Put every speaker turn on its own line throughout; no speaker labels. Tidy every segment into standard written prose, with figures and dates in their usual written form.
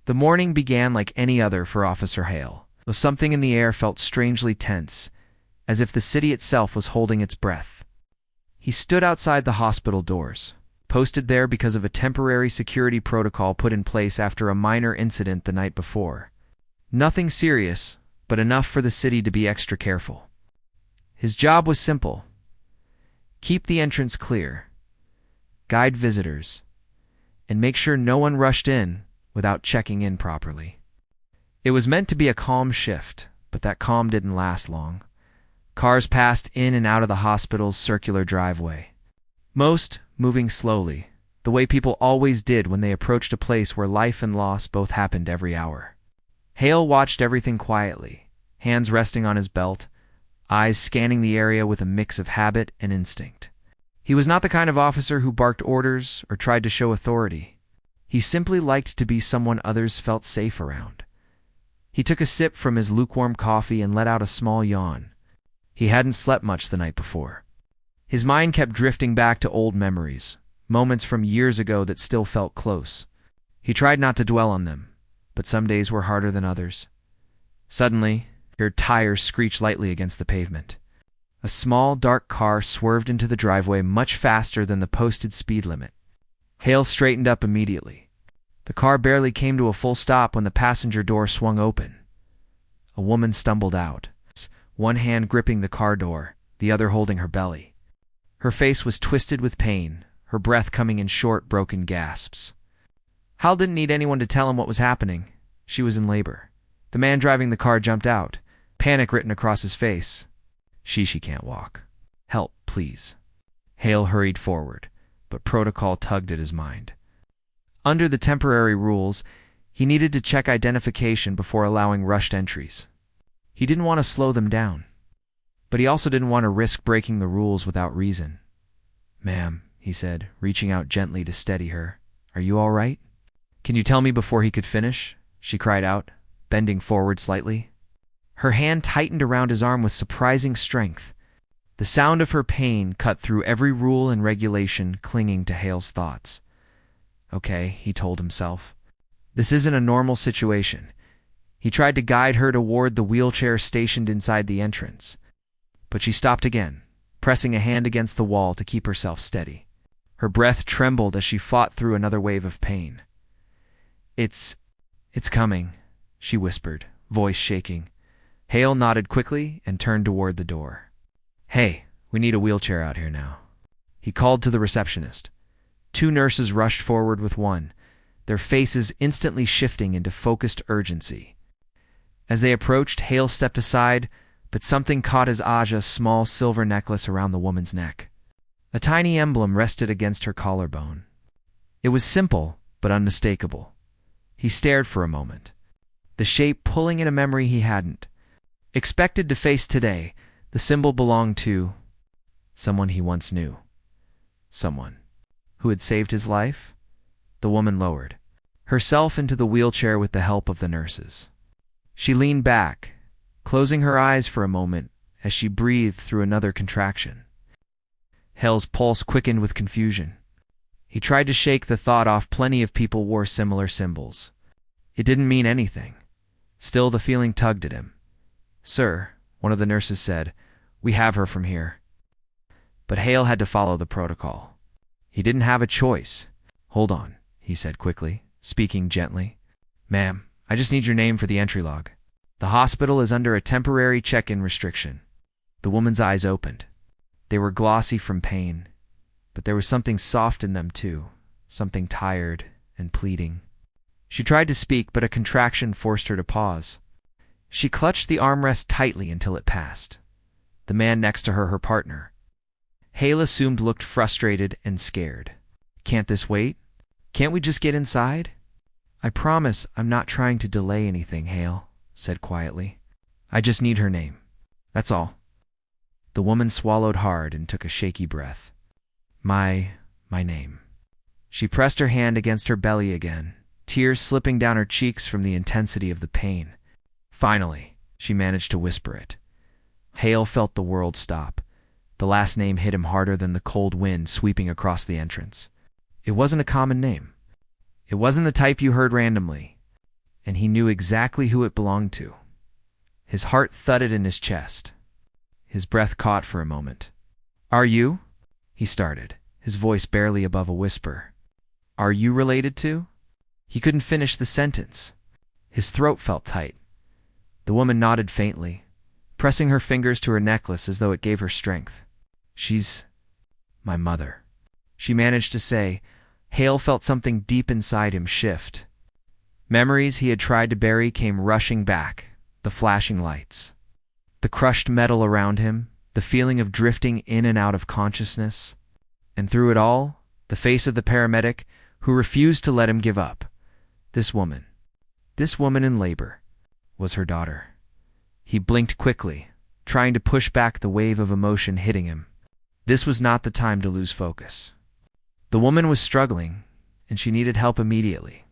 The morning began like any other for Officer Hale, though something in the air felt strangely tense, as if the city itself was holding its breath. He stood outside the hospital doors, posted there because of a temporary security protocol put in place after a minor incident the night before. Nothing serious, but enough for the city to be extra careful. His job was simple: keep the entrance clear, guide visitors, and make sure no one rushed in without checking in properly. It was meant to be a calm shift, but that calm didn't last long. Cars passed in and out of the hospital's circular driveway, most moving slowly, the way people always did when they approached a place where life and loss both happened every hour. Hale watched everything quietly, hands resting on his belt, eyes scanning the area with a mix of habit and instinct. He was not the kind of officer who barked orders or tried to show authority. He simply liked to be someone others felt safe around. He took a sip from his lukewarm coffee and let out a small yawn. He hadn't slept much the night before. His mind kept drifting back to old memories, moments from years ago that still felt close. He tried not to dwell on them, but some days were harder than others. Suddenly, he heard tires screech lightly against the pavement. A small, dark car swerved into the driveway much faster than the posted speed limit. Hale straightened up immediately. The car barely came to a full stop when the passenger door swung open. A woman stumbled out, one hand gripping the car door, the other holding her belly. Her face was twisted with pain, her breath coming in short, broken gasps. Hal didn't need anyone to tell him what was happening. She was in labor. The man driving the car jumped out, panic written across his face. She can't walk. Help, please. Hale hurried forward, but protocol tugged at his mind. Under the temporary rules, he needed to check identification before allowing rushed entries. He didn't want to slow them down, but he also didn't want to risk breaking the rules without reason. "Ma'am," he said, reaching out gently to steady her. "Are you all right?" "Can you tell me before he could finish?" she cried out, bending forward slightly. Her hand tightened around his arm with surprising strength. The sound of her pain cut through every rule and regulation clinging to Hale's thoughts. Okay, he told himself. This isn't a normal situation. He tried to guide her toward the wheelchair stationed inside the entrance. But she stopped again, pressing a hand against the wall to keep herself steady. Her breath trembled as she fought through another wave of pain. It's coming," she whispered, voice shaking. Hale nodded quickly and turned toward the door. "Hey, we need a wheelchair out here now," he called to the receptionist. Two nurses rushed forward with one, their faces instantly shifting into focused urgency. As they approached, Hale stepped aside, but something caught his eye: a small silver necklace around the woman's neck. A tiny emblem rested against her collarbone. It was simple, but unmistakable. He stared for a moment, the shape pulling in a memory he hadn't expected to face today. The symbol belonged to someone he once knew. Someone who had saved his life? The woman lowered herself into the wheelchair with the help of the nurses. She leaned back, closing her eyes for a moment as she breathed through another contraction. Hale's pulse quickened with confusion. He tried to shake the thought off. Plenty of people wore similar symbols. It didn't mean anything. Still, the feeling tugged at him. "Sir," one of the nurses said, "we have her from here." But Hale had to follow the protocol. He didn't have a choice. "Hold on," he said quickly, speaking gently. "Ma'am, I just need your name for the entry log. The hospital is under a temporary check-in restriction." The woman's eyes opened. They were glossy from pain, but there was something soft in them too, something tired and pleading. She tried to speak, but a contraction forced her to pause. She clutched the armrest tightly until it passed. The man next to her partner, Hale assumed, looked frustrated and scared. "Can't this wait? Can't we just get inside?" "I promise I'm not trying to delay anything," Hale said quietly. "I just need her name. That's all." The woman swallowed hard and took a shaky breath. My name." She pressed her hand against her belly again, tears slipping down her cheeks from the intensity of the pain. Finally, she managed to whisper it. Hale felt the world stop. The last name hit him harder than the cold wind sweeping across the entrance. It wasn't a common name. It wasn't the type you heard randomly. and he knew exactly who it belonged to. His heart thudded in his chest. His breath caught for a moment. "Are you?" he started, his voice barely above a whisper. "Are you related to?" He couldn't finish the sentence. His throat felt tight. The woman nodded faintly, pressing her fingers to her necklace as though it gave her strength. "She's my mother," she managed to say. Hale felt something deep inside him shift. Memories he had tried to bury came rushing back, the flashing lights, the crushed metal around him, the feeling of drifting in and out of consciousness. And through it all, the face of the paramedic who refused to let him give up. This woman in labor, was her daughter. He blinked quickly, trying to push back the wave of emotion hitting him. This was not the time to lose focus. The woman was struggling, and she needed help immediately.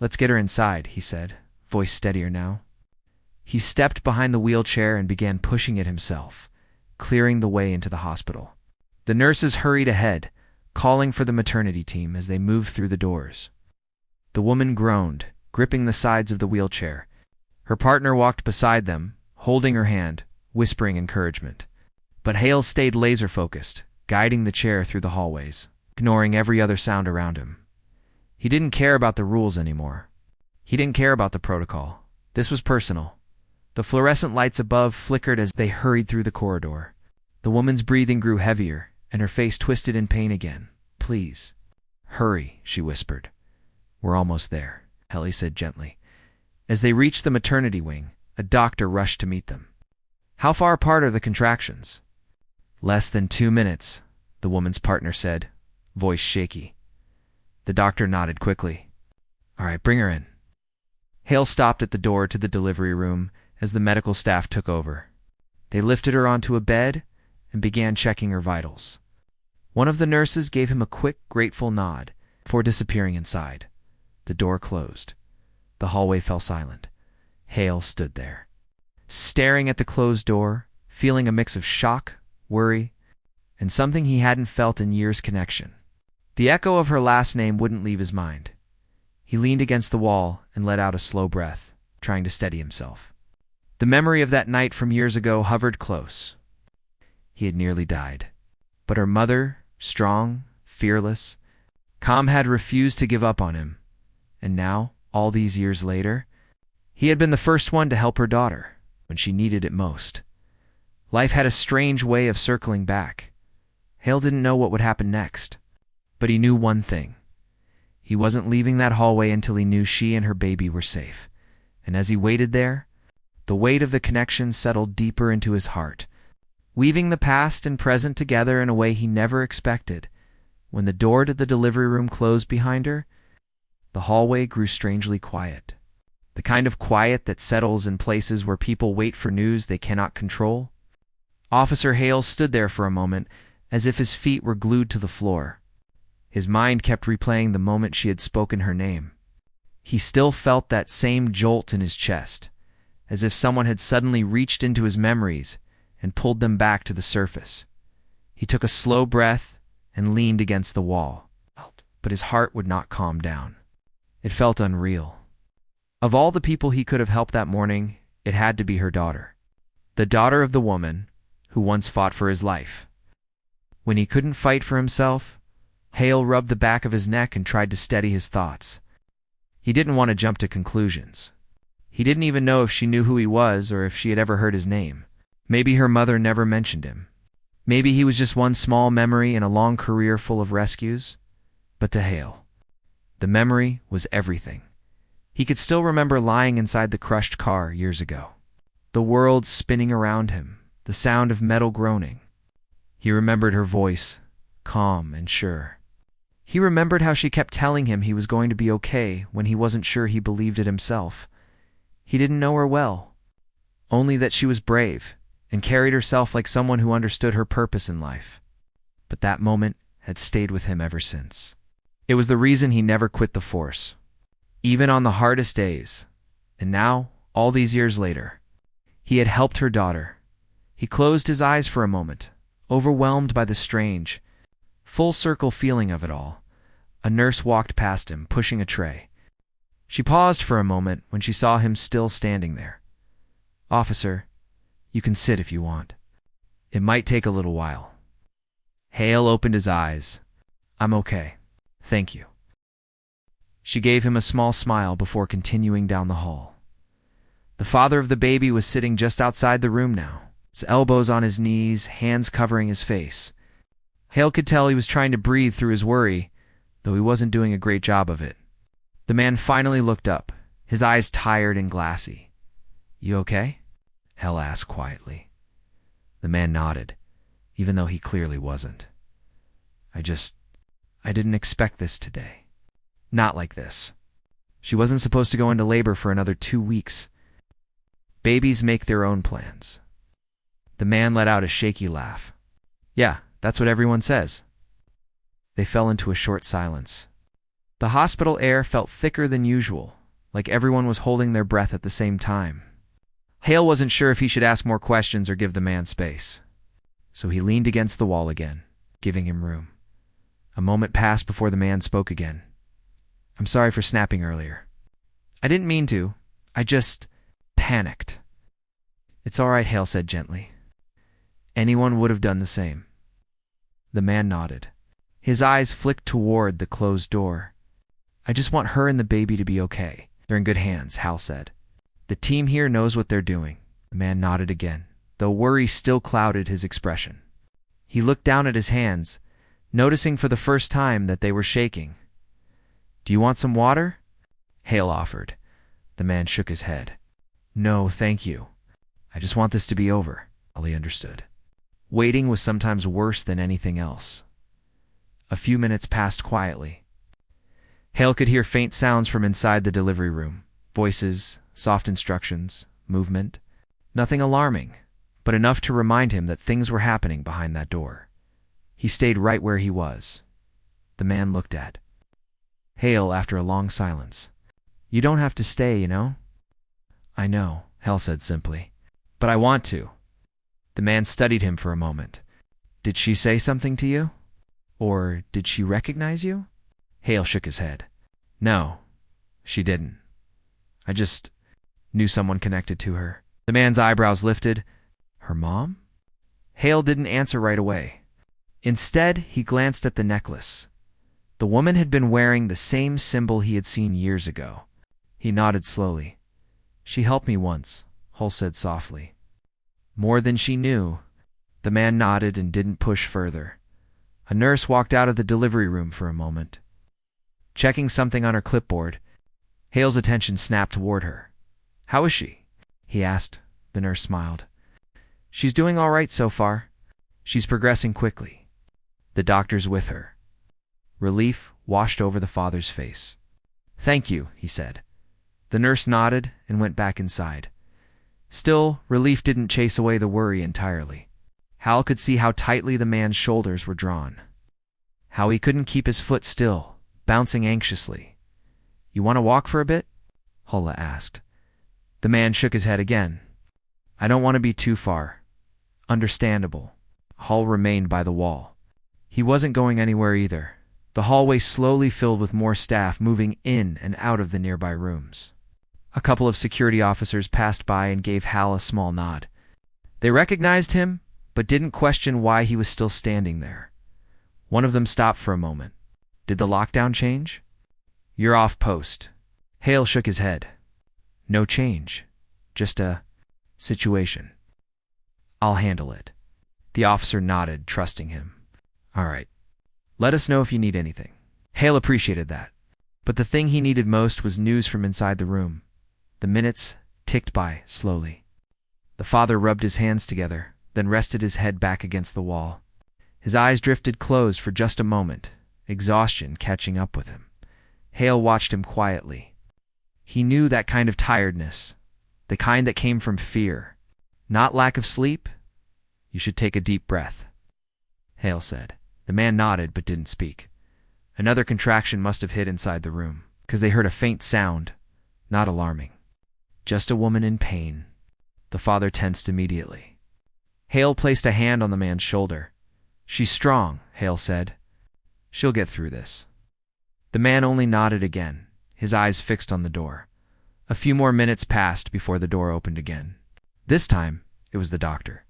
"Let's get her inside," he said, voice steadier now. He stepped behind the wheelchair and began pushing it himself, clearing the way into the hospital. The nurses hurried ahead, calling for the maternity team as they moved through the doors. The woman groaned, gripping the sides of the wheelchair. Her partner walked beside them, holding her hand, whispering encouragement. But Hale stayed laser-focused, guiding the chair through the hallways, ignoring every other sound around him. He didn't care about the rules anymore. He didn't care about the protocol. This was personal. The fluorescent lights above flickered as they hurried through the corridor. The woman's breathing grew heavier, and her face twisted in pain again. "Please, hurry," she whispered. "We're almost there," Helly said gently. As they reached the maternity wing, a doctor rushed to meet them. "How far apart are the contractions?" "Less than 2 minutes," the woman's partner said, voice shaky. The doctor nodded quickly. "All right, bring her in." Hale stopped at the door to the delivery room as the medical staff took over. They lifted her onto a bed and began checking her vitals. One of the nurses gave him a quick, grateful nod before disappearing inside. The door closed. The hallway fell silent. Hale stood there, staring at the closed door, feeling a mix of shock, worry, and something he hadn't felt in years connection. The echo of her last name wouldn't leave his mind. He leaned against the wall and let out a slow breath, trying to steady himself. The memory of that night from years ago hovered close. He had nearly died. But her mother, strong, fearless, calm, had refused to give up on him. And now, all these years later, he had been the first one to help her daughter when she needed it most. Life had a strange way of circling back. Hale didn't know what would happen next, but he knew one thing. He wasn't leaving that hallway until he knew she and her baby were safe. And as he waited there, the weight of the connection settled deeper into his heart, weaving the past and present together in a way he never expected. When the door to the delivery room closed behind her, the hallway grew strangely quiet. The kind of quiet that settles in places where people wait for news they cannot control. Officer Hale stood there for a moment, as if his feet were glued to the floor. His mind kept replaying the moment she had spoken her name. He still felt that same jolt in his chest, as if someone had suddenly reached into his memories and pulled them back to the surface. He took a slow breath and leaned against the wall, but his heart would not calm down. It felt unreal. Of all the people he could have helped that morning, it had to be her daughter. The daughter of the woman who once fought for his life. When he couldn't fight for himself, Hale rubbed the back of his neck and tried to steady his thoughts. He didn't want to jump to conclusions. He didn't even know if she knew who he was or if she had ever heard his name. Maybe her mother never mentioned him. Maybe he was just one small memory in a long career full of rescues. But to Hale, the memory was everything. He could still remember lying inside the crushed car years ago. The world spinning around him, the sound of metal groaning. He remembered her voice, calm and sure. He remembered how she kept telling him he was going to be okay when he wasn't sure he believed it himself. He didn't know her well, only that she was brave and carried herself like someone who understood her purpose in life. But that moment had stayed with him ever since. It was the reason he never quit the force, even on the hardest days. And now, all these years later, he had helped her daughter. He closed his eyes for a moment, overwhelmed by the strange, full-circle feeling of it all. A nurse walked past him, pushing a tray. She paused for a moment when she saw him still standing there. "Officer, you can sit if you want. It might take a little while." Hale opened his eyes. "I'm okay. Thank you." She gave him a small smile before continuing down the hall. The father of the baby was sitting just outside the room now, his elbows on his knees, hands covering his face. Hale could tell he was trying to breathe through his worry, though he wasn't doing a great job of it. The man finally looked up, his eyes tired and glassy. "You okay?" Hale asked quietly. The man nodded, even though he clearly wasn't. I didn't expect this today. Not like this. She wasn't supposed to go into labor for another 2 weeks. Babies make their own plans." The man let out a shaky laugh. "Yeah, that's what everyone says." They fell into a short silence. The hospital air felt thicker than usual, like everyone was holding their breath at the same time. Hale wasn't sure if he should ask more questions or give the man space. So he leaned against the wall again, giving him room. A moment passed before the man spoke again. "I'm sorry for snapping earlier. I didn't mean to. I just panicked." "It's all right," Hale said gently. "Anyone would have done the same." The man nodded. His eyes flicked toward the closed door. "I just want her and the baby to be okay. They're in good hands," Hal said. "The team here knows what they're doing." The man nodded again, though worry still clouded his expression. He looked down at his hands, noticing for the first time that they were shaking. "Do you want some water?" Hale offered. The man shook his head. "No, thank you. I just want this to be over." He understood. Waiting was sometimes worse than anything else. A few minutes passed quietly. Hale could hear faint sounds from inside the delivery room. Voices, soft instructions, movement. Nothing alarming, but enough to remind him that things were happening behind that door. He stayed right where he was. The man looked at Hale after a long silence. "You don't have to stay, you know." "I know," Hale said simply. "But I want to." The man studied him for a moment. "Did she say something to you? Or did she recognize you?" Hale shook his head. "No, she didn't. I just knew someone connected to her." The man's eyebrows lifted. "Her mom?" Hale didn't answer right away. Instead, he glanced at the necklace. The woman had been wearing the same symbol he had seen years ago. He nodded slowly. "She helped me once," Hull said softly. "More than she knew." The man nodded and didn't push further. A nurse walked out of the delivery room for a moment. Checking something on her clipboard, Hale's attention snapped toward her. "How is she?" he asked. The nurse smiled. "She's doing all right so far. She's progressing quickly. The doctor's with her." Relief washed over the father's face. "Thank you," he said. The nurse nodded and went back inside. Still, relief didn't chase away the worry entirely. Hal could see how tightly the man's shoulders were drawn. How he couldn't keep his foot still, bouncing anxiously. "You want to walk for a bit?" Hulla asked. The man shook his head again. "I don't want to be too far." Understandable. Hull remained by the wall. He wasn't going anywhere either. The hallway slowly filled with more staff moving in and out of the nearby rooms. A couple of security officers passed by and gave Hal a small nod. They recognized him, but didn't question why he was still standing there. One of them stopped for a moment. "Did the lockdown change?" "You're off post." Hale shook his head. "No change. Just a situation. I'll handle it." The officer nodded, trusting him. "All right. Let us know if you need anything." Hale appreciated that. But the thing he needed most was news from inside the room. The minutes ticked by slowly. The father rubbed his hands together, then rested his head back against the wall. His eyes drifted closed for just a moment, exhaustion catching up with him. Hale watched him quietly. He knew that kind of tiredness, the kind that came from fear, not lack of sleep. "You should take a deep breath," Hale said. The man nodded but didn't speak. Another contraction must have hit inside the room, because they heard a faint sound, not alarming. Just a woman in pain. The father tensed immediately. Hale placed a hand on the man's shoulder. "She's strong," Hale said. "She'll get through this." The man only nodded again, his eyes fixed on the door. A few more minutes passed before the door opened again. This time, it was the doctor.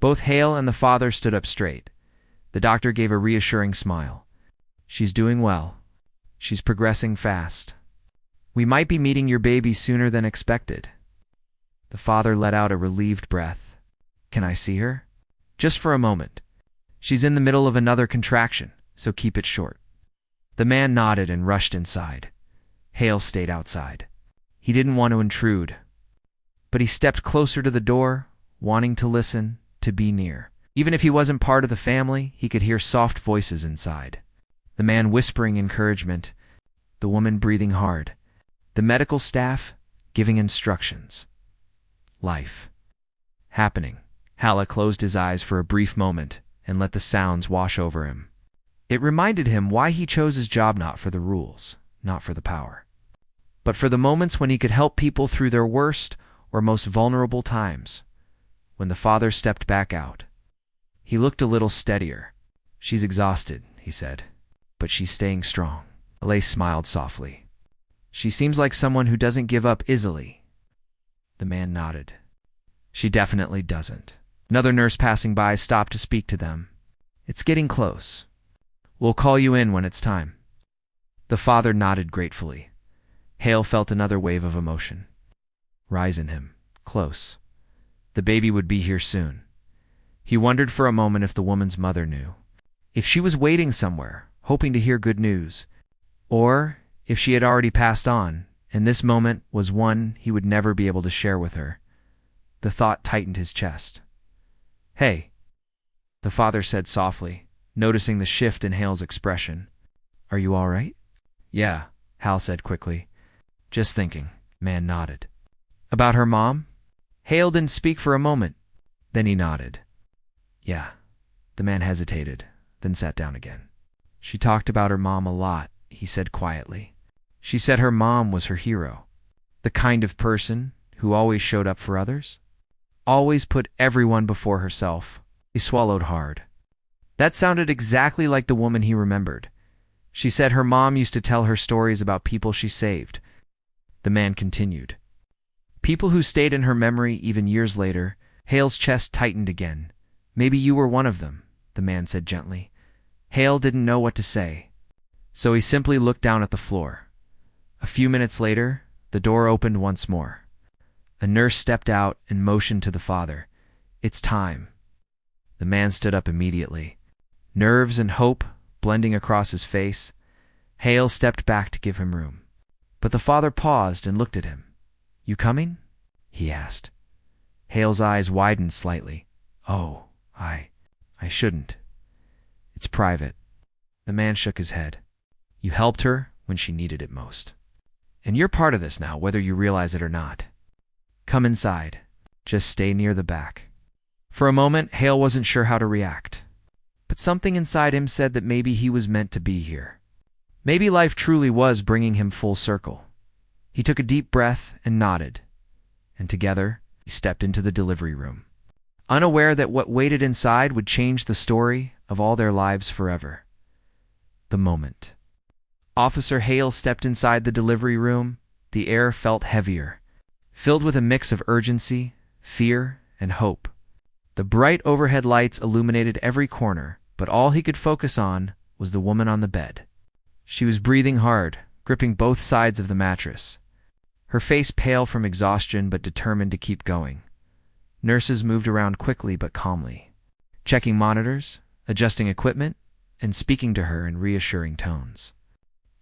Both Hale and the father stood up straight. The doctor gave a reassuring smile. "She's doing well. She's progressing fast. We might be meeting your baby sooner than expected." The father let out a relieved breath. "Can I see her?" "Just for a moment. She's in the middle of another contraction, so keep it short." The man nodded and rushed inside. Hale stayed outside. He didn't want to intrude, but he stepped closer to the door, wanting to listen, to be near. Even if he wasn't part of the family, he could hear soft voices inside. The man whispering encouragement, the woman breathing hard, the medical staff giving instructions. Life. Happening. Hale closed his eyes for a brief moment and let the sounds wash over him. It reminded him why he chose his job, not for the rules, not for the power, but for the moments when he could help people through their worst or most vulnerable times. When the father stepped back out, he looked a little steadier. "She's exhausted," he said, "but she's staying strong." Hale smiled softly. "She seems like someone who doesn't give up easily." The man nodded. "She definitely doesn't." Another nurse passing by stopped to speak to them. "It's getting close. We'll call you in when it's time." The father nodded gratefully. Hale felt another wave of emotion rise in him. Close. The baby would be here soon. He wondered for a moment if the woman's mother knew. If she was waiting somewhere, hoping to hear good news. Or if she had already passed on, and this moment was one he would never be able to share with her. The thought tightened his chest. "Hey," the father said softly, noticing the shift in Hale's expression. "Are you all right?" "Yeah," Hal said quickly. "Just thinking." Man nodded. "About her mom?" Hale didn't speak for a moment. Then he nodded. "Yeah." The man hesitated, then sat down again. "She talked about her mom a lot," he said quietly. "She said her mom was her hero. The kind of person who always showed up for others. Always put everyone before herself." He swallowed hard. That sounded exactly like the woman he remembered. She said her mom used to tell her stories about people she saved. The man continued. "People who stayed in her memory even years later." Hale's chest tightened again. "Maybe you were one of them," the man said gently. Hale didn't know what to say, so he simply looked down at the floor. A few minutes later, the door opened once more. A nurse stepped out and motioned to the father. "It's time." The man stood up immediately, nerves and hope blending across his face. Hale stepped back to give him room, but the father paused and looked at him. "You coming?" he asked. Hale's eyes widened slightly. "Oh, I shouldn't. It's private." The man shook his head. "You helped her when she needed it most. And you're part of this now, whether you realize it or not. Come inside. Just stay near the back." For a moment, Hale wasn't sure how to react. But something inside him said that maybe he was meant to be here. Maybe life truly was bringing him full circle. He took a deep breath and nodded. And together, he stepped into the delivery room, unaware that what waited inside would change the story of all their lives forever. The moment Officer Hale stepped inside the delivery room, the air felt heavier, filled with a mix of urgency, fear, and hope. The bright overhead lights illuminated every corner, but all he could focus on was the woman on the bed. She was breathing hard, gripping both sides of the mattress, her face pale from exhaustion but determined to keep going. Nurses moved around quickly but calmly, checking monitors, adjusting equipment, and speaking to her in reassuring tones.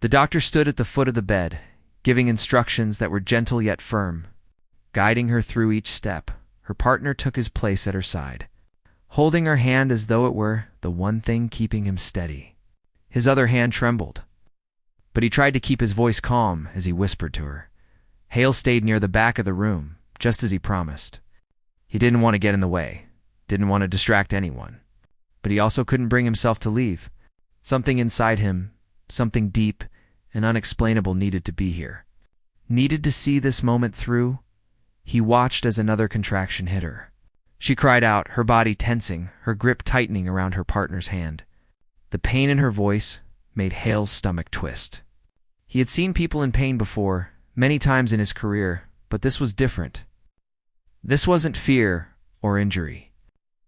The doctor stood at the foot of the bed, giving instructions that were gentle yet firm. Guiding her through each step, her partner took his place at her side, holding her hand as though it were the one thing keeping him steady. His other hand trembled, but he tried to keep his voice calm as he whispered to her. Hale stayed near the back of the room, just as he promised. He didn't want to get in the way, didn't want to distract anyone, but he also couldn't bring himself to leave. Something inside him, something deep and unexplainable, needed to be here, needed to see this moment through. He watched as another contraction hit her. She cried out, her body tensing, her grip tightening around her partner's hand. The pain in her voice made Hale's stomach twist. He had seen people in pain before, many times in his career, but this was different. This wasn't fear or injury.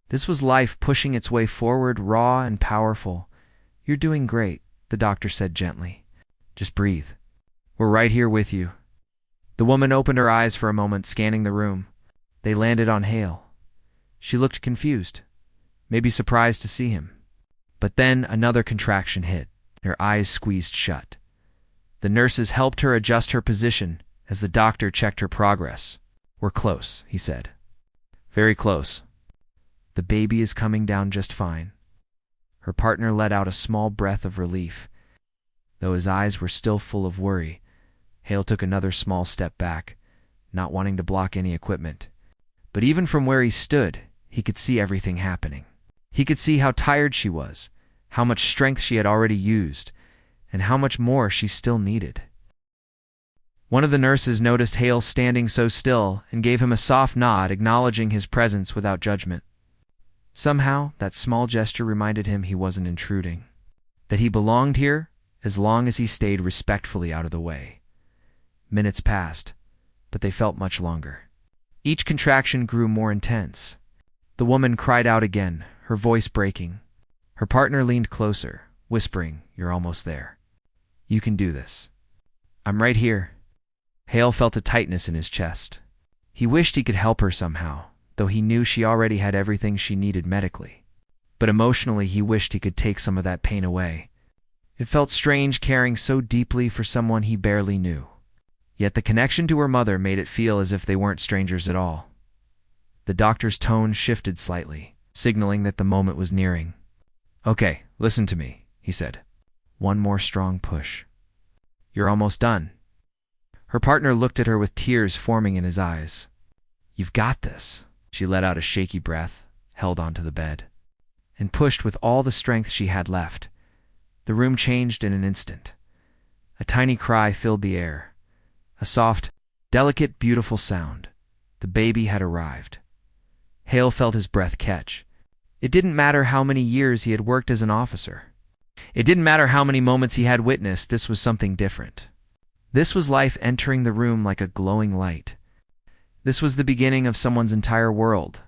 This was life pushing its way forward, raw and powerful. "You're doing great," the doctor said gently. "Just breathe. We're right here with you." The woman opened her eyes for a moment, scanning the room. They landed on Hale. She looked confused, maybe surprised to see him. But then another contraction hit. Her eyes squeezed shut. The nurses helped her adjust her position as the doctor checked her progress. "We're close," he said. "Very close. The baby is coming down just fine." Her partner let out a small breath of relief. Though his eyes were still full of worry, Hale took another small step back, not wanting to block any equipment. But even from where he stood, he could see everything happening. He could see how tired she was, how much strength she had already used, and how much more she still needed. One of the nurses noticed Hale standing so still and gave him a soft nod, acknowledging his presence without judgment. Somehow, that small gesture reminded him he wasn't intruding, that he belonged here as long as he stayed respectfully out of the way. Minutes passed, but they felt much longer. Each contraction grew more intense. The woman cried out again, her voice breaking. Her partner leaned closer, whispering, "You're almost there. You can do this. I'm right here." Hale felt a tightness in his chest. He wished he could help her somehow, though he knew she already had everything she needed medically. But emotionally, he wished he could take some of that pain away. It felt strange caring so deeply for someone he barely knew. Yet the connection to her mother made it feel as if they weren't strangers at all. The doctor's tone shifted slightly, signaling that the moment was nearing. "Okay, listen to me," he said. "One more strong push. You're almost done." Her partner looked at her with tears forming in his eyes. "You've got this." She let out a shaky breath, held onto the bed, and pushed with all the strength she had left. The room changed in an instant. A tiny cry filled the air. A soft, delicate, beautiful sound. The baby had arrived. Hale felt his breath catch. It didn't matter how many years he had worked as an officer. It didn't matter how many moments he had witnessed, this was something different. This was life entering the room like a glowing light. This was the beginning of someone's entire world.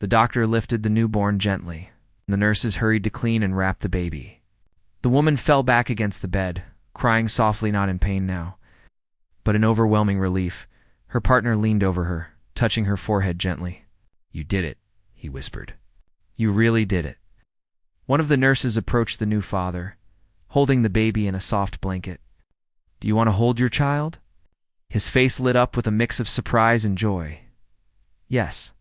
The doctor lifted the newborn gently. The nurses hurried to clean and wrap the baby. The woman fell back against the bed, crying softly, not in pain now, but in overwhelming relief. Her partner leaned over her, touching her forehead gently. "You did it," he whispered. "You really did it." One of the nurses approached the new father, holding the baby in a soft blanket. "Do you want to hold your child?" His face lit up with a mix of surprise and joy. Yes,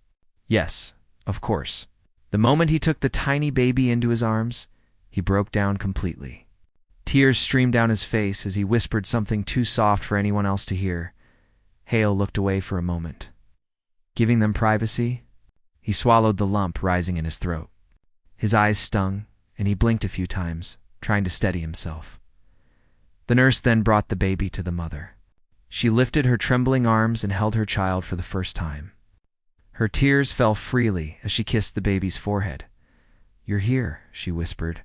of course." The moment he took the tiny baby into his arms, he broke down completely. Tears streamed down his face as he whispered something too soft for anyone else to hear. Hale looked away for a moment. Giving them privacy? He swallowed the lump rising in his throat. His eyes stung, and he blinked a few times, trying to steady himself. The nurse then brought the baby to the mother. She lifted her trembling arms and held her child for the first time. Her tears fell freely as she kissed the baby's forehead. "You're here," she whispered.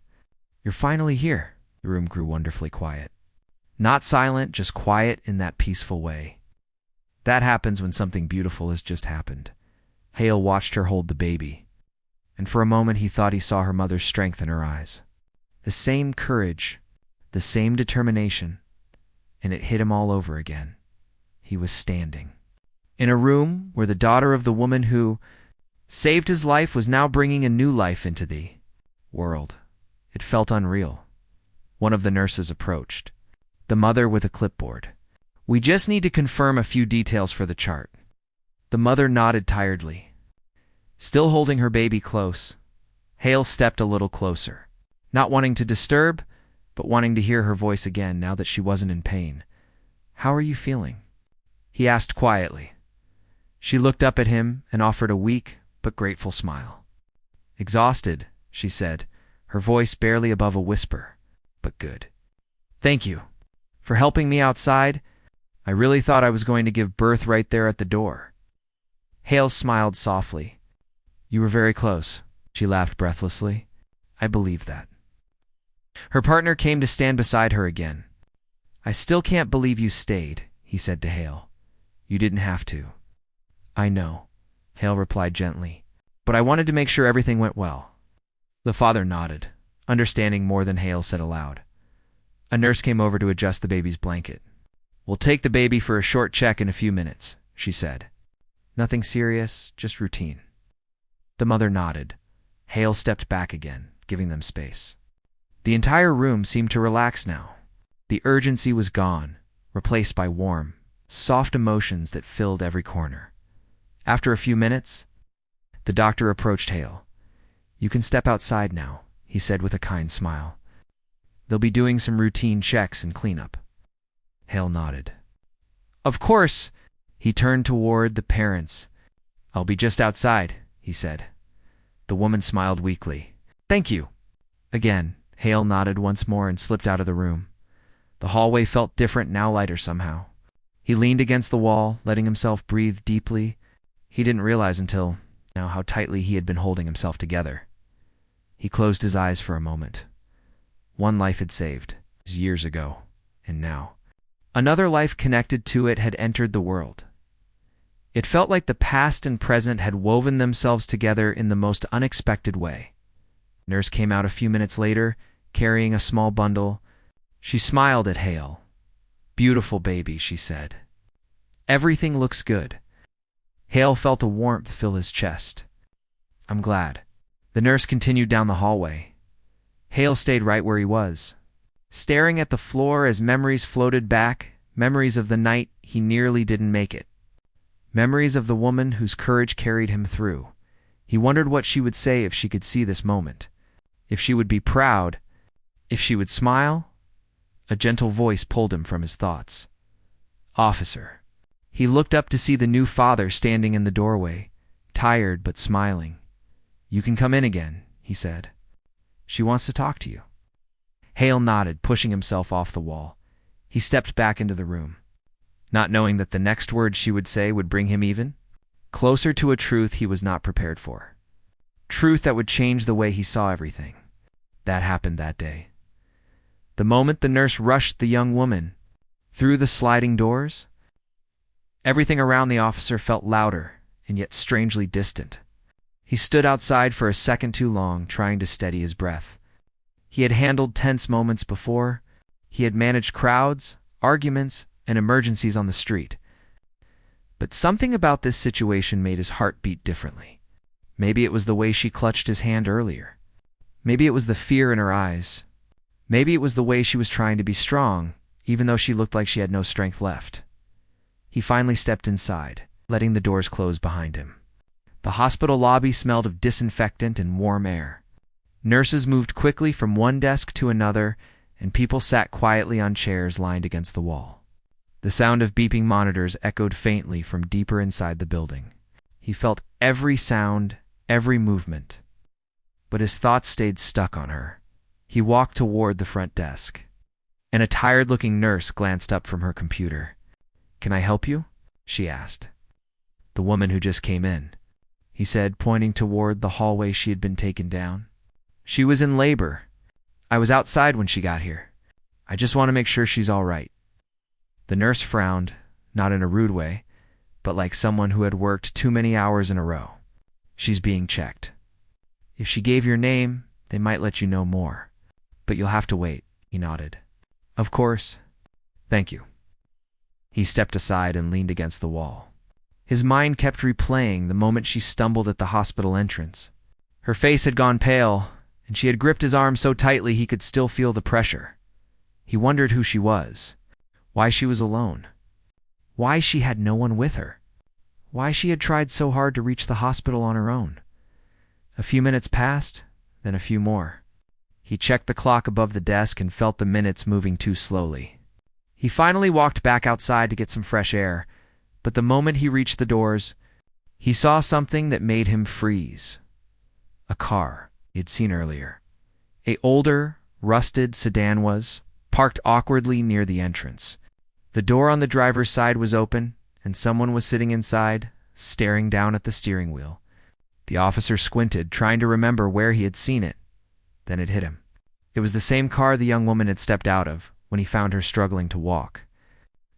"You're finally here." The room grew wonderfully quiet. Not silent, just quiet in that peaceful way. That happens when something beautiful has just happened. Hale watched her hold the baby, and for a moment he thought he saw her mother's strength in her eyes. The same courage, the same determination, and it hit him all over again. He was standing in a room where the daughter of the woman who saved his life was now bringing a new life into the world. It felt unreal. One of the nurses approached, the mother with a clipboard. "We just need to confirm a few details for the chart." The mother nodded tiredly. Still holding her baby close, Hale stepped a little closer, not wanting to disturb, but wanting to hear her voice again now that she wasn't in pain. "How are you feeling?" he asked quietly. She looked up at him and offered a weak but grateful smile. "Exhausted," she said, her voice barely above a whisper, "but good. Thank you for helping me outside. I really thought I was going to give birth right there at the door." Hale smiled softly. "You were very close," she laughed breathlessly. "I believe that." Her partner came to stand beside her again. "I still can't believe you stayed," he said to Hale. "You didn't have to." "I know," Hale replied gently, "but I wanted to make sure everything went well." The father nodded, understanding more than Hale said aloud. A nurse came over to adjust the baby's blanket. "We'll take the baby for a short check in a few minutes," she said. "Nothing serious, just routine." The mother nodded. Hale stepped back again, giving them space. The entire room seemed to relax now. The urgency was gone, replaced by warm, soft emotions that filled every corner. After a few minutes, the doctor approached Hale. "You can step outside now," he said with a kind smile. "They'll be doing some routine checks and cleanup." Hale nodded. "Of course." He turned toward the parents. "I'll be just outside," he said. The woman smiled weakly. "Thank you." Again, Hale nodded once more and slipped out of the room. The hallway felt different, now lighter somehow. He leaned against the wall, letting himself breathe deeply. He didn't realize until now how tightly he had been holding himself together. He closed his eyes for a moment. One life had saved, years ago, and now another life connected to it had entered the world. It felt like the past and present had woven themselves together in the most unexpected way. Nurse came out a few minutes later, carrying a small bundle. She smiled at Hale. "Beautiful baby," she said. "Everything looks good." Hale felt a warmth fill his chest. "I'm glad." The nurse continued down the hallway. Hale stayed right where he was, staring at the floor as memories floated back, memories of the night he nearly didn't make it. Memories of the woman whose courage carried him through. He wondered what she would say if she could see this moment. If she would be proud. If she would smile. A gentle voice pulled him from his thoughts. "Officer." He looked up to see the new father standing in the doorway, tired but smiling. "You can come in again," he said. "She wants to talk to you." Hale nodded, pushing himself off the wall. He stepped back into the room, not knowing that the next words she would say would bring him even closer to a truth he was not prepared for. Truth that would change the way he saw everything. That happened that day. The moment the nurse rushed the young woman through the sliding doors, everything around the officer felt louder and yet strangely distant. He stood outside for a second too long, trying to steady his breath. He had handled tense moments before. He had managed crowds, arguments, and emergencies on the street. But something about this situation made his heart beat differently. Maybe it was the way she clutched his hand earlier. Maybe it was the fear in her eyes. Maybe it was the way she was trying to be strong, even though she looked like she had no strength left. He finally stepped inside, letting the doors close behind him. The hospital lobby smelled of disinfectant and warm air. Nurses moved quickly from one desk to another, and people sat quietly on chairs lined against the wall. The sound of beeping monitors echoed faintly from deeper inside the building. He felt every sound, every movement. But his thoughts stayed stuck on her. He walked toward the front desk, and a tired-looking nurse glanced up from her computer. "Can I help you?" she asked. "The woman who just came in," he said, pointing toward the hallway she had been taken down. "She was in labor. I was outside when she got here. I just want to make sure she's all right." The nurse frowned, not in a rude way, but like someone who had worked too many hours in a row. "She's being checked. If she gave your name, they might let you know more. But you'll have to wait," he nodded. "Of course. Thank you." He stepped aside and leaned against the wall. His mind kept replaying the moment she stumbled at the hospital entrance. Her face had gone pale, and she had gripped his arm so tightly he could still feel the pressure. He wondered who she was, why she was alone, why she had no one with her, why she had tried so hard to reach the hospital on her own. A few minutes passed, then a few more. He checked the clock above the desk and felt the minutes moving too slowly. He finally walked back outside to get some fresh air, but the moment he reached the doors, he saw something that made him freeze. A car he had seen earlier. An older, rusted sedan was parked awkwardly near the entrance. The door on the driver's side was open, and someone was sitting inside, staring down at the steering wheel. The officer squinted, trying to remember where he had seen it. Then it hit him. It was the same car the young woman had stepped out of when he found her struggling to walk.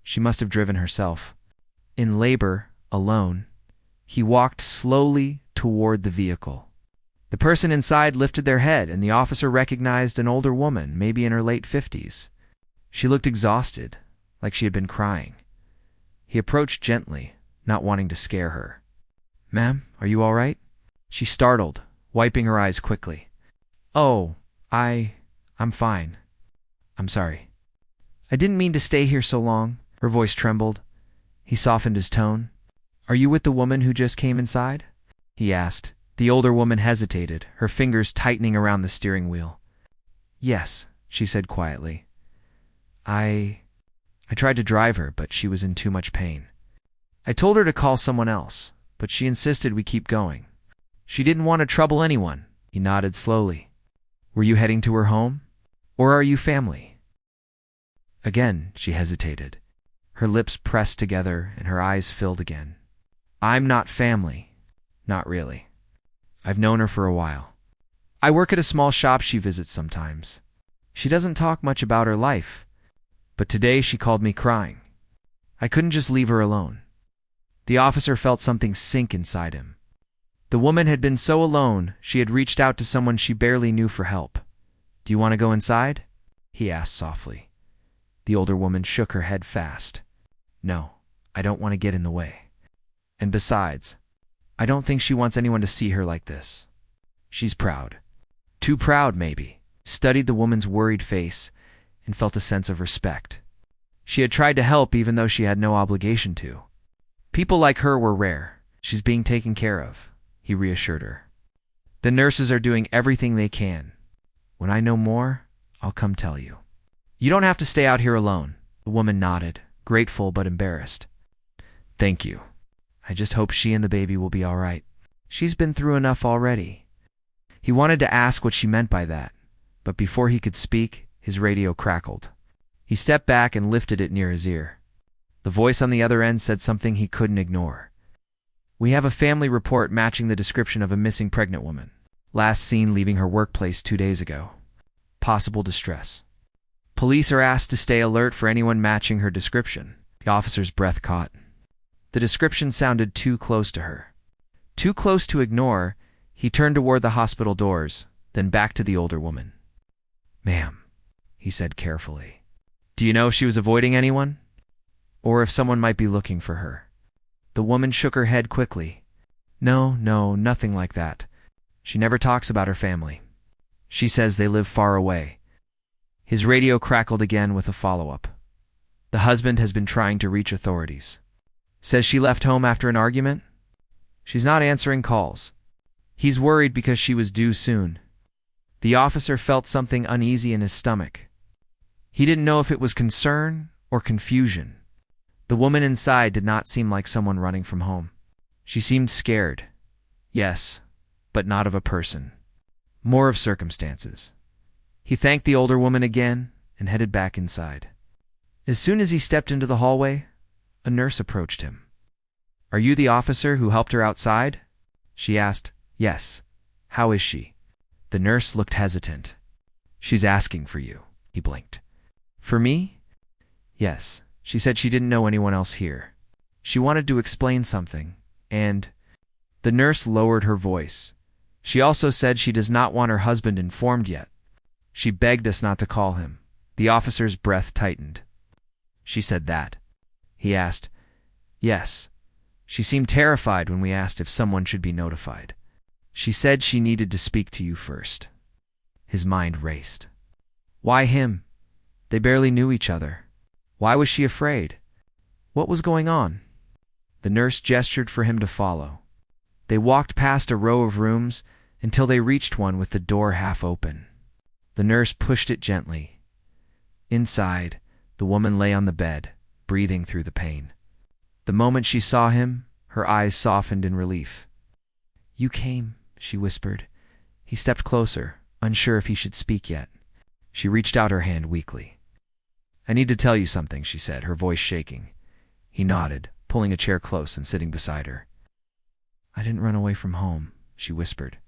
She must have driven herself. In labor, alone, he walked slowly toward the vehicle. The person inside lifted their head, and the officer recognized an older woman, maybe in her late 50s. She looked exhausted, like she had been crying. He approached gently, not wanting to scare her. "Ma'am, are you all right?" She startled, wiping her eyes quickly. "Oh, I'm fine. I'm sorry. I didn't mean to stay here so long." Her voice trembled. He softened his tone. "Are you with the woman who just came inside?" he asked. The older woman hesitated, her fingers tightening around the steering wheel. "Yes," she said quietly. I tried to drive her, but she was in too much pain. I told her to call someone else, but she insisted we keep going. She didn't want to trouble anyone." He nodded slowly. "Were you heading to her home? Or are you family?" Again, she hesitated. Her lips pressed together and her eyes filled again. "I'm not family. Not really. I've known her for a while. I work at a small shop she visits sometimes. She doesn't talk much about her life, but today she called me crying. I couldn't just leave her alone." The officer felt something sink inside him. The woman had been so alone, she had reached out to someone she barely knew for help. "Do you want to go inside?" he asked softly. The older woman shook her head fast. "No, I don't want to get in the way. And besides, I don't think she wants anyone to see her like this. She's proud. Too proud, maybe." Studied the woman's worried face and felt a sense of respect. She had tried to help even though she had no obligation to. People like her were rare. "She's being taken care of," he reassured her. "The nurses are doing everything they can. When I know more, I'll come tell you." "You don't have to stay out here alone." The woman nodded, grateful but embarrassed. "Thank you. I just hope she and the baby will be all right. She's been through enough already." He wanted to ask what she meant by that, but before he could speak, his radio crackled. He stepped back and lifted it near his ear. The voice on the other end said something he couldn't ignore. "We have a family report matching the description of a missing pregnant woman. Last seen leaving her workplace 2 days ago. Possible distress. Police are asked to stay alert for anyone matching her description." The officer's breath caught. The description sounded too close to her. Too close to ignore, he turned toward the hospital doors, then back to the older woman. "Ma'am," he said carefully. "Do you know if she was avoiding anyone? Or if someone might be looking for her?" The woman shook her head quickly. No, nothing like that. She never talks about her family. She says they live far away." His radio crackled again with a follow-up. "The husband has been trying to reach authorities. Says she left home after an argument. She's not answering calls. He's worried because she was due soon." The officer felt something uneasy in his stomach. He didn't know if it was concern or confusion. The woman inside did not seem like someone running from home. She seemed scared. Yes, but not of a person. More of circumstances. He thanked the older woman again and headed back inside. As soon as he stepped into the hallway, a nurse approached him. "Are you the officer who helped her outside?" she asked. "Yes. How is she?" The nurse looked hesitant. "She's asking for you," he blinked. "For me?" "Yes. She said she didn't know anyone else here. She wanted to explain something, and—" The nurse lowered her voice. "She also said she does not want her husband informed yet. She begged us not to call him." The officer's breath tightened. "She said that?" he asked. "Yes. She seemed terrified when we asked if someone should be notified. She said she needed to speak to you first." His mind raced. Why him? They barely knew each other. Why was she afraid? What was going on? The nurse gestured for him to follow. They walked past a row of rooms until they reached one with the door half open. The nurse pushed it gently. Inside, the woman lay on the bed, breathing through the pain. The moment she saw him, her eyes softened in relief. "You came," she whispered. He stepped closer, unsure if he should speak yet. She reached out her hand weakly. "I need to tell you something," she said, her voice shaking. He nodded, pulling a chair close and sitting beside her. "I didn't run away from home," she whispered.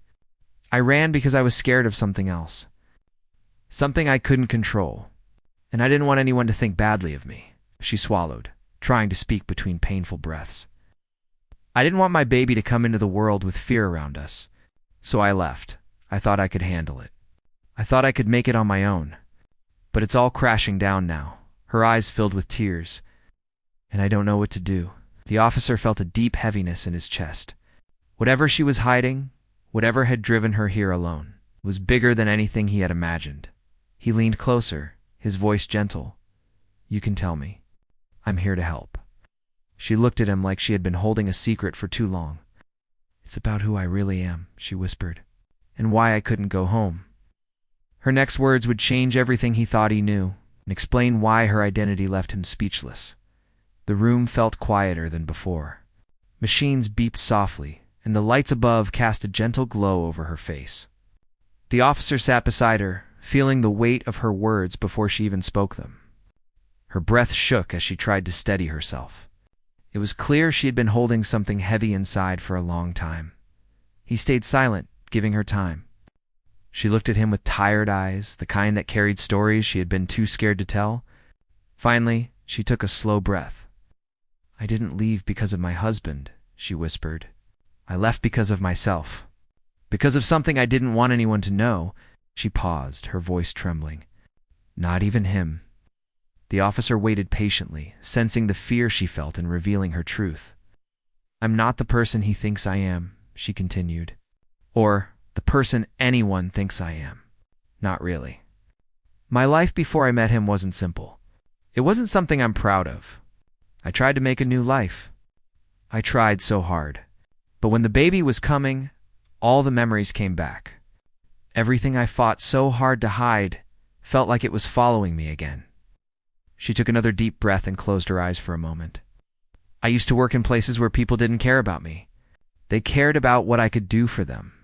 "I ran because I was scared of something else. Something I couldn't control. And I didn't want anyone to think badly of me. She swallowed, trying to speak between painful breaths. I didn't want my baby to come into the world with fear around us. So I left. I thought I could handle it. I thought I could make it on my own. But it's all crashing down now, her eyes filled with tears. And I don't know what to do. The officer felt a deep heaviness in his chest. Whatever she was hiding, whatever had driven her here alone, was bigger than anything he had imagined. He leaned closer, his voice gentle. You can tell me. I'm here to help. She looked at him like she had been holding a secret for too long. It's about who I really am, she whispered, and why I couldn't go home. Her next words would change everything he thought he knew and explain why her identity left him speechless. The room felt quieter than before. Machines beeped softly, and the lights above cast a gentle glow over her face. The officer sat beside her, feeling the weight of her words before she even spoke them. Her breath shook as she tried to steady herself. It was clear she had been holding something heavy inside for a long time. He stayed silent, giving her time. She looked at him with tired eyes, the kind that carried stories she had been too scared to tell. Finally, she took a slow breath. I didn't leave because of my husband, she whispered. I left because of myself. Because of something I didn't want anyone to know. She paused, her voice trembling. Not even him. The officer waited patiently, sensing the fear she felt in revealing her truth. I'm not the person he thinks I am, she continued. Or the person anyone thinks I am. Not really. My life before I met him wasn't simple. It wasn't something I'm proud of. I tried to make a new life. I tried so hard. But when the baby was coming, all the memories came back. Everything I fought so hard to hide felt like it was following me again. She took another deep breath and closed her eyes for a moment. I used to work in places where people didn't care about me. They cared about what I could do for them.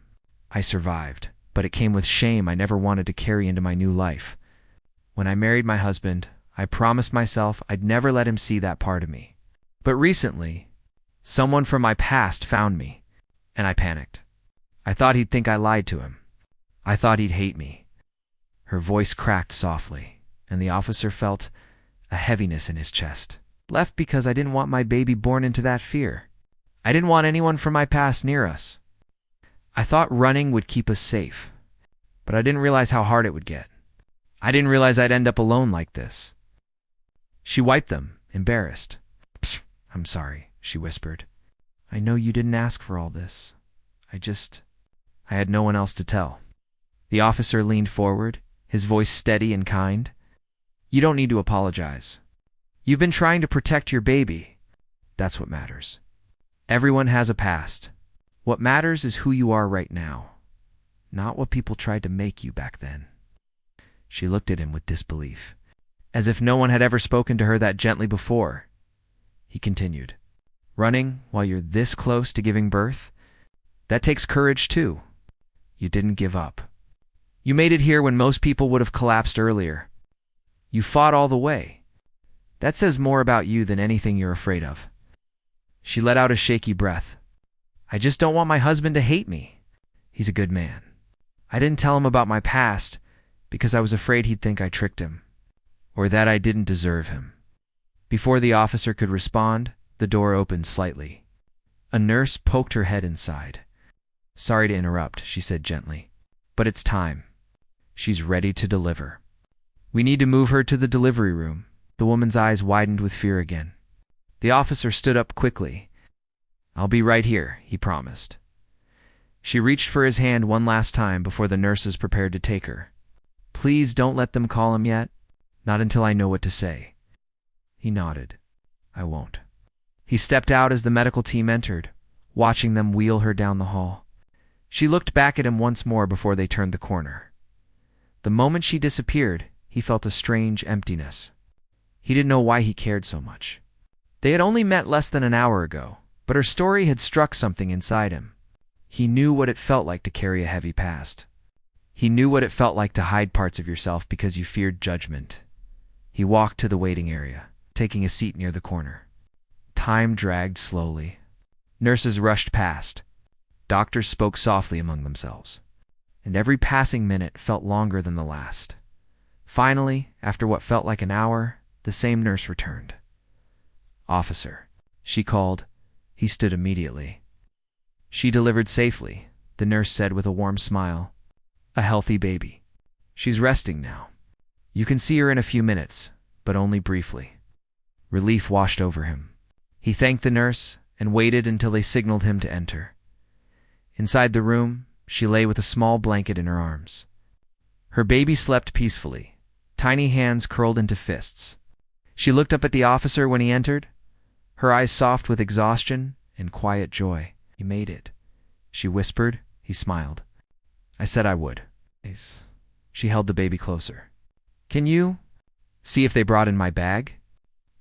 I survived, but it came with shame I never wanted to carry into my new life. When I married my husband, I promised myself I'd never let him see that part of me. But recently, someone from my past found me, and I panicked. I thought he'd think I lied to him. I thought he'd hate me. Her voice cracked softly, and the officer felt a heaviness in his chest. Left because I didn't want my baby born into that fear. I didn't want anyone from my past near us. I thought running would keep us safe, but I didn't realize how hard it would get. I didn't realize I'd end up alone like this. She wiped them, embarrassed. Psst, I'm sorry, she whispered. I know you didn't ask for all this. I had no one else to tell. The officer leaned forward, his voice steady and kind. You don't need to apologize. You've been trying to protect your baby. That's what matters. Everyone has a past. What matters is who you are right now, not what people tried to make you back then. She looked at him with disbelief, as if no one had ever spoken to her that gently before. He continued, running while you're this close to giving birth? That takes courage too. You didn't give up. You made it here when most people would have collapsed earlier. You fought all the way. That says more about you than anything you're afraid of. She let out a shaky breath. I just don't want my husband to hate me. He's a good man. I didn't tell him about my past because I was afraid he'd think I tricked him, or that I didn't deserve him. Before the officer could respond, the door opened slightly. A nurse poked her head inside. Sorry to interrupt, she said gently, but it's time. She's ready to deliver. We need to move her to the delivery room. The woman's eyes widened with fear again. The officer stood up quickly. I'll be right here, he promised. She reached for his hand one last time before the nurses prepared to take her. Please don't let them call him yet. Not until I know what to say. He nodded. I won't. He stepped out as the medical team entered, watching them wheel her down the hall. She looked back at him once more before they turned the corner. The moment she disappeared, he felt a strange emptiness. He didn't know why he cared so much. They had only met less than an hour ago, but her story had struck something inside him. He knew what it felt like to carry a heavy past. He knew what it felt like to hide parts of yourself because you feared judgment. He walked to the waiting area, taking a seat near the corner. Time dragged slowly. Nurses rushed past. Doctors spoke softly among themselves. And every passing minute felt longer than the last. Finally, after what felt like an hour, the same nurse returned. "Officer," she called. He stood immediately. "She delivered safely," the nurse said with a warm smile. "A healthy baby. She's resting now. You can see her in a few minutes, but only briefly." Relief washed over him. He thanked the nurse and waited until they signaled him to enter. Inside the room, she lay with a small blanket in her arms. Her baby slept peacefully, tiny hands curled into fists. She looked up at the officer when he entered, her eyes soft with exhaustion and quiet joy. "You made it," she whispered. He smiled. "I said I would." She held the baby closer. "Can you see if they brought in my bag?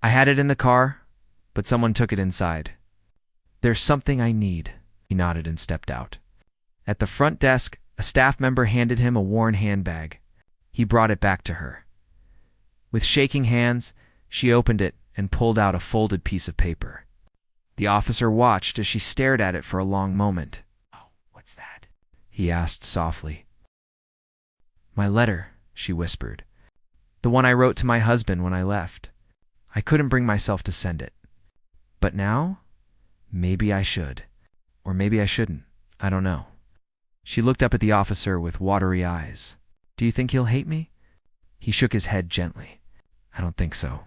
I had it in the car, but someone took it inside." "There's something I need." He nodded and stepped out. At the front desk, a staff member handed him a worn handbag. He brought it back to her. With shaking hands, she opened it and pulled out a folded piece of paper. The officer watched as she stared at it for a long moment. "Oh, what's that?" he asked softly. "My letter," she whispered. "The one I wrote to my husband when I left. I couldn't bring myself to send it. But now, maybe I should. Or maybe I shouldn't. I don't know." She looked up at the officer with watery eyes. "Do you think he'll hate me?" He shook his head gently. "I don't think so.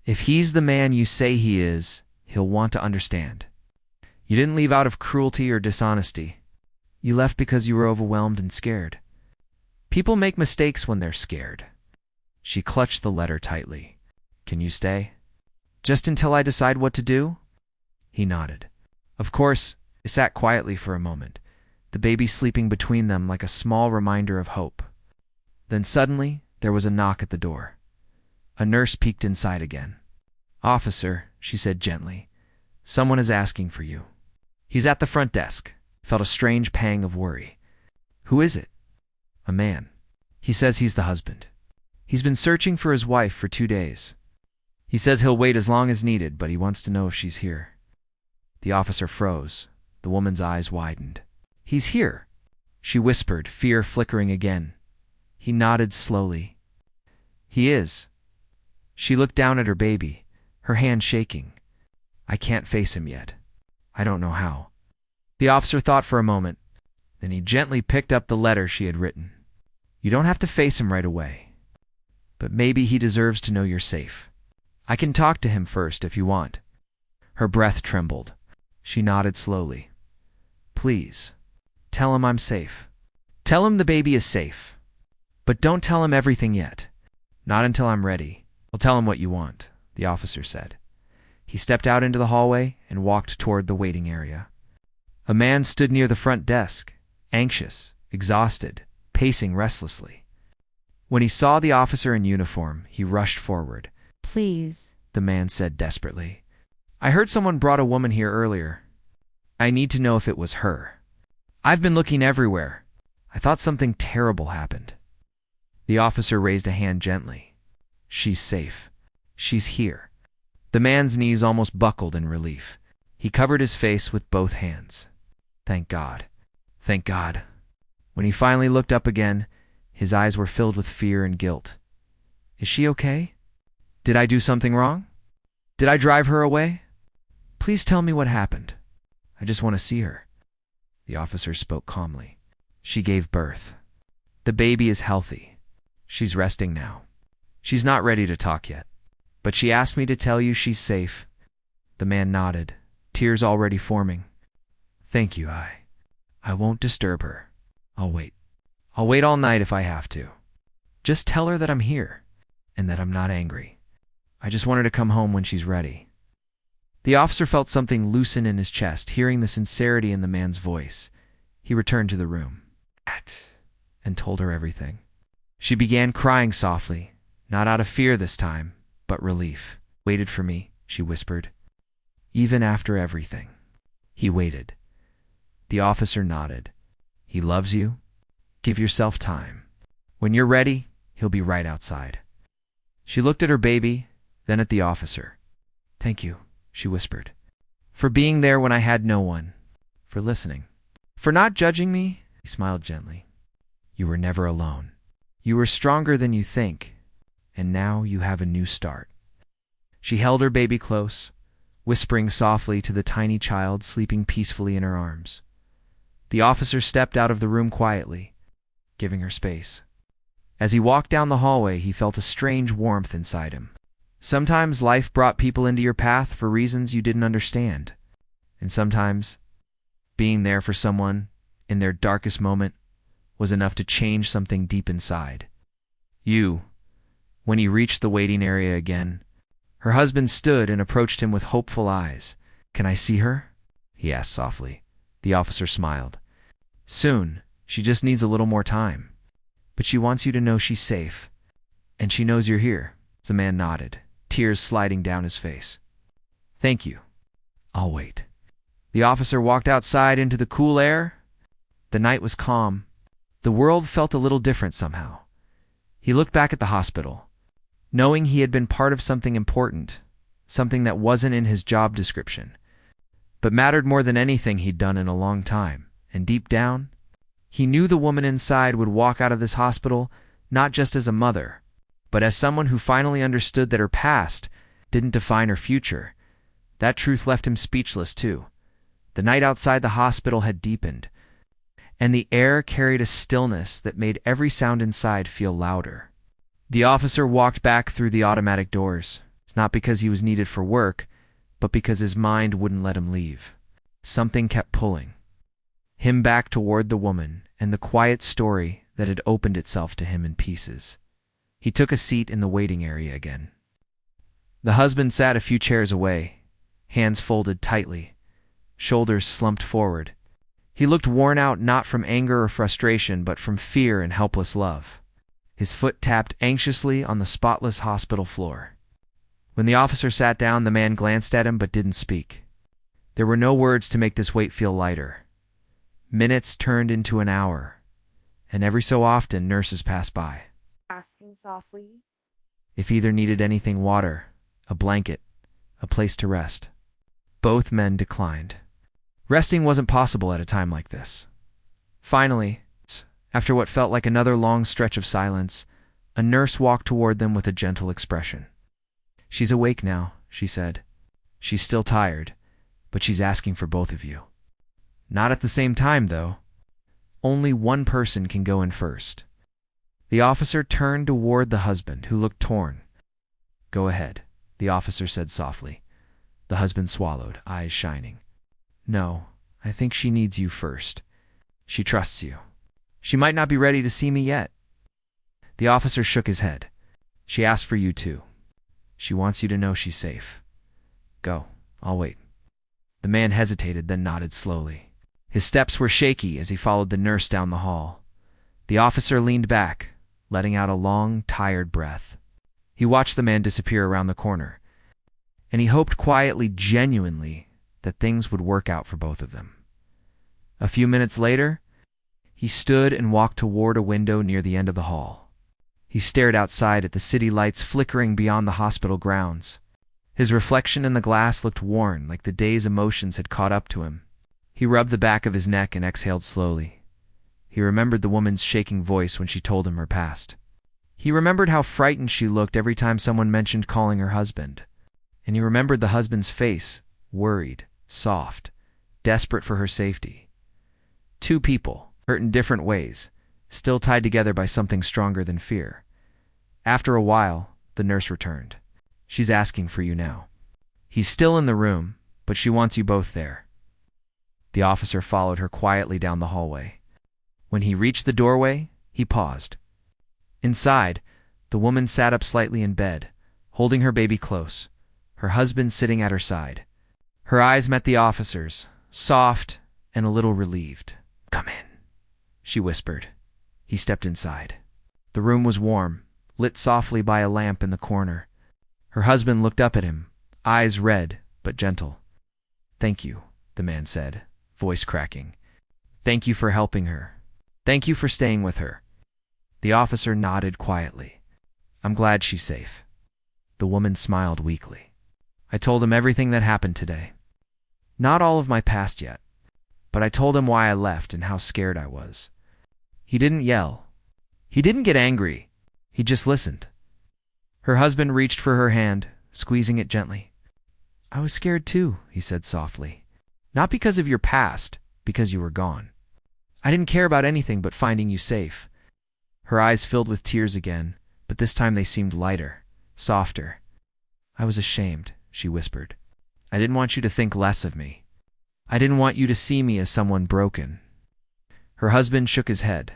If he's the man you say he is, he'll want to understand. You didn't leave out of cruelty or dishonesty. You left because you were overwhelmed and scared. People make mistakes when they're scared." She clutched the letter tightly. "Can you stay? Just until I decide what to do?" He nodded. Of course. They sat quietly for a moment, the baby sleeping between them like a small reminder of hope. Then suddenly, there was a knock at the door. A nurse peeked inside again. "Officer," she said gently, "someone is asking for you." "He's at the front desk." Felt a strange pang of worry. "Who is it?" "A man. He says he's the husband. He's been searching for his wife for 2 days. He says he'll wait as long as needed, but he wants to know if she's here." The officer froze. The woman's eyes widened. "He's here," she whispered, fear flickering again. He nodded slowly. "He is." She looked down at her baby, her hand shaking. "I can't face him yet. I don't know how." The officer thought for a moment. Then he gently picked up the letter she had written. "You don't have to face him right away. But maybe he deserves to know you're safe. I can talk to him first if you want." Her breath trembled. She nodded slowly. "Please, tell him I'm safe. Tell him the baby is safe. But don't tell him everything yet. Not until I'm ready. I'll tell him what you want," the officer said. He stepped out into the hallway and walked toward the waiting area. A man stood near the front desk, anxious, exhausted, pacing restlessly. When he saw the officer in uniform, he rushed forward.
"Please,"
the man said desperately. "I heard someone brought a woman here earlier. I need to know if it was her. I've been looking everywhere. I thought something terrible happened." The officer raised a hand gently. "She's safe. She's here." The man's knees almost buckled in relief. He covered his face with both hands. "Thank God. Thank God." When he finally looked up again, his eyes were filled with fear and guilt. "Is she okay? Did I do something wrong? Did I drive her away? Please tell me what happened. I just want to see her." The officer spoke calmly. "She gave birth. The baby is healthy. She's resting now. She's not ready to talk yet. But she asked me to tell you she's safe." The man nodded, tears already forming. "Thank you. I won't disturb her. I'll wait. I'll wait all night if I have to. Just tell her that I'm here and that I'm not angry. I just want her to come home when she's ready." The officer felt something loosen in his chest, hearing the sincerity in the man's voice. He returned to the room and told her everything. She began crying softly, not out of fear this time, but relief. "Waited for me," she whispered. "Even after everything." He waited. The officer nodded. "He loves you. Give yourself time. When you're ready, he'll be right outside." She looked at her baby, then at the officer. "Thank you," she whispered, "for being there when I had no one, for listening, for not judging me." He smiled gently. "You were never alone. You were stronger than you think, and now you have a new start." She held her baby close, whispering softly to the tiny child sleeping peacefully in her arms. The officer stepped out of the room quietly, giving her space. As he walked down the hallway, he felt a strange warmth inside him. Sometimes life brought people into your path for reasons you didn't understand. And sometimes being there for someone in their darkest moment was enough to change something deep inside. When he reached the waiting area again, her husband stood and approached him with hopeful eyes. "Can I see her?" he asked softly. The officer smiled. "Soon. She just needs a little more time. But she wants you to know she's safe. And she knows you're here." The man nodded, tears sliding down his face. "Thank you. I'll wait." The officer walked outside into the cool air. The night was calm. The world felt a little different somehow. He looked back at the hospital, knowing he had been part of something important, something that wasn't in his job description, but mattered more than anything he'd done in a long time. And deep down, he knew the woman inside would walk out of this hospital not just as a mother, but as someone who finally understood that her past didn't define her future. That truth left him speechless too. The night outside the hospital had deepened, and the air carried a stillness that made every sound inside feel louder. The officer walked back through the automatic doors. It's not because he was needed for work, but because his mind wouldn't let him leave. Something kept pulling him back toward the woman and the quiet story that had opened itself to him in pieces. He took a seat in the waiting area again. The husband sat a few chairs away, hands folded tightly, shoulders slumped forward. He looked worn out not from anger or frustration, but from fear and helpless love. His foot tapped anxiously on the spotless hospital floor. When the officer sat down, the man glanced at him but didn't speak. There were no words to make this weight feel lighter. Minutes turned into an hour, and every so often nurses passed by,
asking softly.
If either needed anything: water, a blanket, a place to rest. Both men declined. Resting wasn't possible at a time like this. Finally, after what felt like another long stretch of silence, a nurse walked toward them with a gentle expression. "She's awake now," she said. "She's still tired, but she's asking for both of you. Not at the same time, though. Only one person can go in first." The officer turned toward the husband, who looked torn. "Go ahead," the officer said softly. The husband swallowed, eyes shining. "No, I think she needs you first. She trusts you. She might not be ready to see me yet." The officer shook his head. "She asked for you too. She wants you to know she's safe. Go, I'll wait." The man hesitated, then nodded slowly. His steps were shaky as he followed the nurse down the hall. The officer leaned back, letting out a long, tired breath. He watched the man disappear around the corner, and he hoped quietly, genuinely, that things would work out for both of them. A few minutes later, he stood and walked toward a window near the end of the hall. He stared outside at the city lights flickering beyond the hospital grounds. His reflection in the glass looked worn, like the day's emotions had caught up to him. He rubbed the back of his neck and exhaled slowly. He remembered the woman's shaking voice when she told him her past. He remembered how frightened she looked every time someone mentioned calling her husband. And he remembered the husband's face, worried, soft, desperate for her safety. Two people, hurt in different ways, still tied together by something stronger than fear. After a while, the nurse returned. "She's asking for you now. He's still in the room, but she wants you both there." The officer followed her quietly down the hallway. When he reached the doorway, he paused. Inside, the woman sat up slightly in bed, holding her baby close, her husband sitting at her side. Her eyes met the officer's, soft and a little relieved. "Come in," she whispered. He stepped inside. The room was warm, lit softly by a lamp in the corner. Her husband looked up at him, eyes red but gentle. "Thank you," the man said, voice cracking. "Thank you for helping her. Thank you for staying with her." The officer nodded quietly. "I'm glad she's safe." The woman smiled weakly. "I told him everything that happened today. Not all of my past yet, but I told him why I left and how scared I was. He didn't yell. He didn't get angry. He just listened. Her husband reached for her hand, squeezing it gently. I was scared too, he said softly. Not because of your past, because you were gone. I didn't care about anything but finding you safe. Her eyes filled with tears again, but this time they seemed lighter, softer. I was ashamed, she whispered. I didn't want you to think less of me. I didn't want you to see me as someone broken. Her husband shook his head.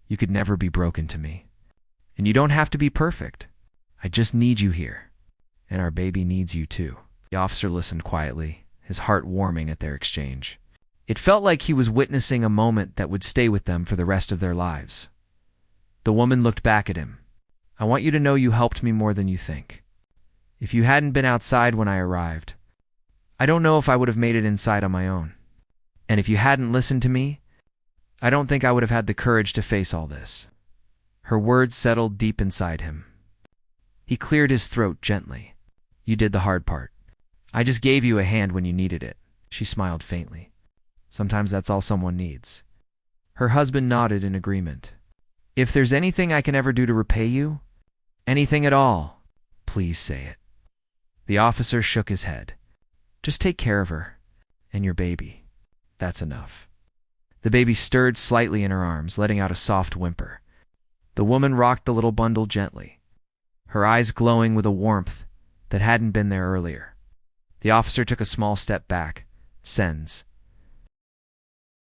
You could never be broken to me. And you don't have to be perfect. I just need you here. And our baby needs you too. The officer listened quietly, his heart warming at their exchange. It felt like he was witnessing a moment that would stay with them for the rest of their lives. The woman looked back at him. I want you to know you helped me more than you think. If you hadn't been outside when I arrived, I don't know if I would have made it inside on my own. And if you hadn't listened to me, I don't think I would have had the courage to face all this. Her words settled deep inside him. He cleared his throat gently. You did the hard part. I just gave you a hand when you needed it. She smiled faintly. Sometimes that's all someone needs. Her husband nodded in agreement. If there's anything I can ever do to repay you, anything at all, please say it. The officer shook his head. Just take care of her and your baby. That's enough. The baby stirred slightly in her arms, letting out a soft whimper. The woman rocked the little bundle gently, her eyes glowing with a warmth that hadn't been there earlier. The officer took a small step back. Sens,